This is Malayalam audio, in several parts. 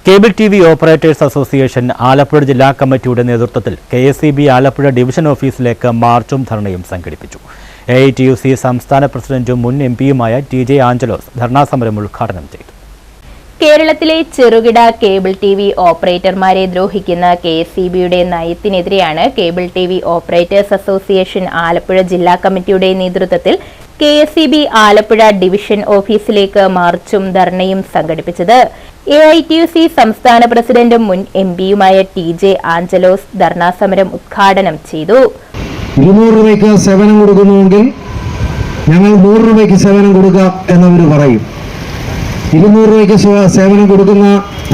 Cable TV operators association Alappuzha ജില്ലാ കമ്മിറ്റിയുടെ നേതൃത്വത്തിൽ KSEB ആലപ്പുഴ ഡിവിഷൻ ഓഫീസിലേക്ക് മാർച്ചും ധർണയും സംഘടിപ്പിച്ചു. AITUC സംസ്ഥാന പ്രസിഡന്റും മുൻ MPയുമായ TJ ആഞ്ചലോസ് ധർണാസമരം ഉദ്ഘാടനം ചെയ്തു. കേരളത്തിലെ ചെറുകിട കേബിൾ ടിവി ഓപ്പറേറ്റർമാരെ ദ്രോഹിക്കുന്ന KSEBയുടെ നയത്തിനെതിരെയാണ് cable TV operators association Alappuzha ജില്ലാ കമ്മിറ്റിയുടെ നേതൃത്വത്തിൽ KSEB ആലപ്പുഴ ഡിവിഷൻ ഓഫീസിലേക്ക് മാർച്ചും ധർണയും സംഘടിപ്പിച്ചത്. AITUC സംസ്ഥാന പ്രസിഡന്റും മുൻ MPയുമായ TJ ആഞ്ചലോസ് ധർണാസമരം ഉദ്ഘാടനം ചെയ്തു. 200 രൂപയ്ക്ക് സേവനം കൊടുക്കുന്നുവെങ്കിൽ ഞങ്ങൾ 100 രൂപയ്ക്ക് സേവനം കൊടുക്കാം എന്നവർ പറയും. 200 രൂപയ്ക്ക് സേവനം കൊടുക്കുന്ന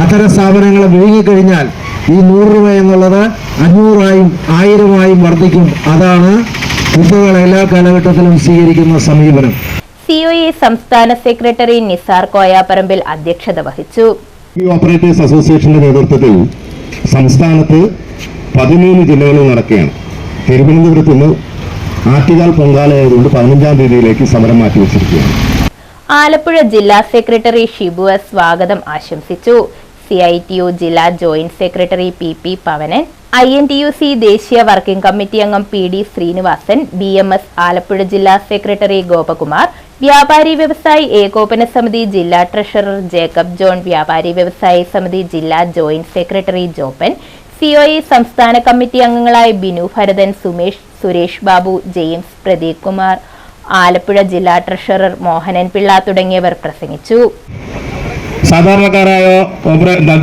അത്തരം സ്ഥാപനങ്ങളെ വിഴുങ്ങിക്കഴിഞ്ഞാൽ ഈ 100 രൂപ എന്നുള്ളത് 500ആയും 1000ആയും വർദ്ധിക്കും. അതാണ് കുട്ടികൾ എല്ലാ കാലഘട്ടത്തിലും സ്വീകരിക്കുന്ന സമീപനം. COA സംസ്ഥാന സെക്രട്ടറി നിസാർ കോയാപ്പറമ്പിൽ അധ്യക്ഷത വഹിച്ചു. ഓപ്പറേറ്റേഴ്സ് അസോസിയേഷന്റെ നേതൃത്വത്തിൽ സംസ്ഥാനത്ത് 13 ജില്ലകളിൽ നടക്കുകയാണ്. തിരുവനന്തപുരത്ത് നിന്ന് ആറ്റുകാൽ പൊങ്കാലയായതുകൊണ്ട് 15-ാം തീയതിയിലേക്ക് സമരം മാറ്റിവെച്ചിരിക്കുകയാണ്. ആലപ്പുഴ ജില്ലാ സെക്രട്ടറി ഷിബു S സ്വാഗതം ആശംസിച്ചു. CITU ജില്ലാ joint secretary PP Pavanan, INTUC ദേശീയ വർക്കിംഗ് കമ്മിറ്റി അംഗം PD ശ്രീനിവാസൻ, BMS ആലപ്പുഴ ജില്ലാ സെക്രട്ടറി ഗോപകുമാർ, വ്യാപാരി വ്യവസായി ഏകോപന സമിതി ജില്ലാ ട്രഷറർ ജേക്കബ് ജോൺ, വ്യാപാരി വ്യവസായി സമിതി ജില്ലാ ജോയിന്റ് സെക്രട്ടറി ജോപ്പൻ, COA സംസ്ഥാന കമ്മിറ്റി അംഗങ്ങളായ ബിനു ഭരതൻ, സുരേഷ് ബാബു, ജെയിംസ്, പ്രദീപ് കുമാർ, ആലപ്പുഴ ജില്ലാ ട്രഷറർ മോഹനൻ പിള്ള തുടങ്ങിയവർ പ്രസംഗിച്ചു. സാധാരണക്കാരായ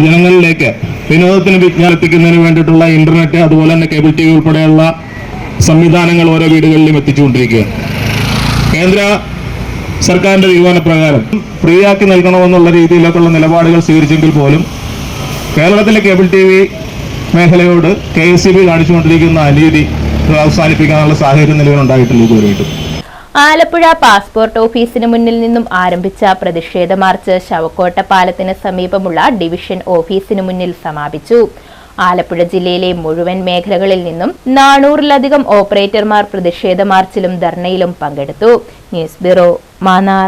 ജനങ്ങളിലേക്ക് വിനോദത്തിന് വിജ്ഞാപിക്കുന്നതിന് വേണ്ടിയിട്ടുള്ള ഇന്റർനെറ്റ്, അതുപോലെ തന്നെ കേബിൾ TV ഉൾപ്പെടെയുള്ള സംവിധാനങ്ങൾ ഓരോ വീടുകളിലും എത്തിച്ചുകൊണ്ടിരിക്കുകയാണ്. കേന്ദ്ര സർക്കാരിന്റെ തീരുമാനപ്രകാരം ഫ്രീ ആക്കി നൽകണമെന്നുള്ള രീതിയിലൊക്കെയുള്ള നിലപാടുകൾ സ്വീകരിച്ചെങ്കിൽ പോലും കേരളത്തിലെ കേബിൾ TV മേഖലയോട് KSEB കാണിച്ചുകൊണ്ടിരിക്കുന്ന അനീതി അവസാനിപ്പിക്കാനുള്ള സാഹചര്യം നിലവിലുണ്ടായിട്ടില്ല ഇതുവരെയായിട്ടും. ആലപ്പുഴ പാസ്പോർട്ട് ഓഫീസിന് മുന്നിൽ നിന്നും ആരംഭിച്ച പ്രതിഷേധ മാർച്ച് ശവക്കോട്ട പാലത്തിന് സമീപമുള്ള ഡിവിഷൻ ഓഫീസിന് മുന്നിൽ സമാപിച്ചു. ആലപ്പുഴ ജില്ലയിലെ മുഴുവൻ മേഖലകളിൽ നിന്നും 400-ലധികം ഓപ്പറേറ്റർമാർ പ്രതിഷേധ മാർച്ചിലും ധർണയിലും പങ്കെടുത്തു. News bureau, Mannar.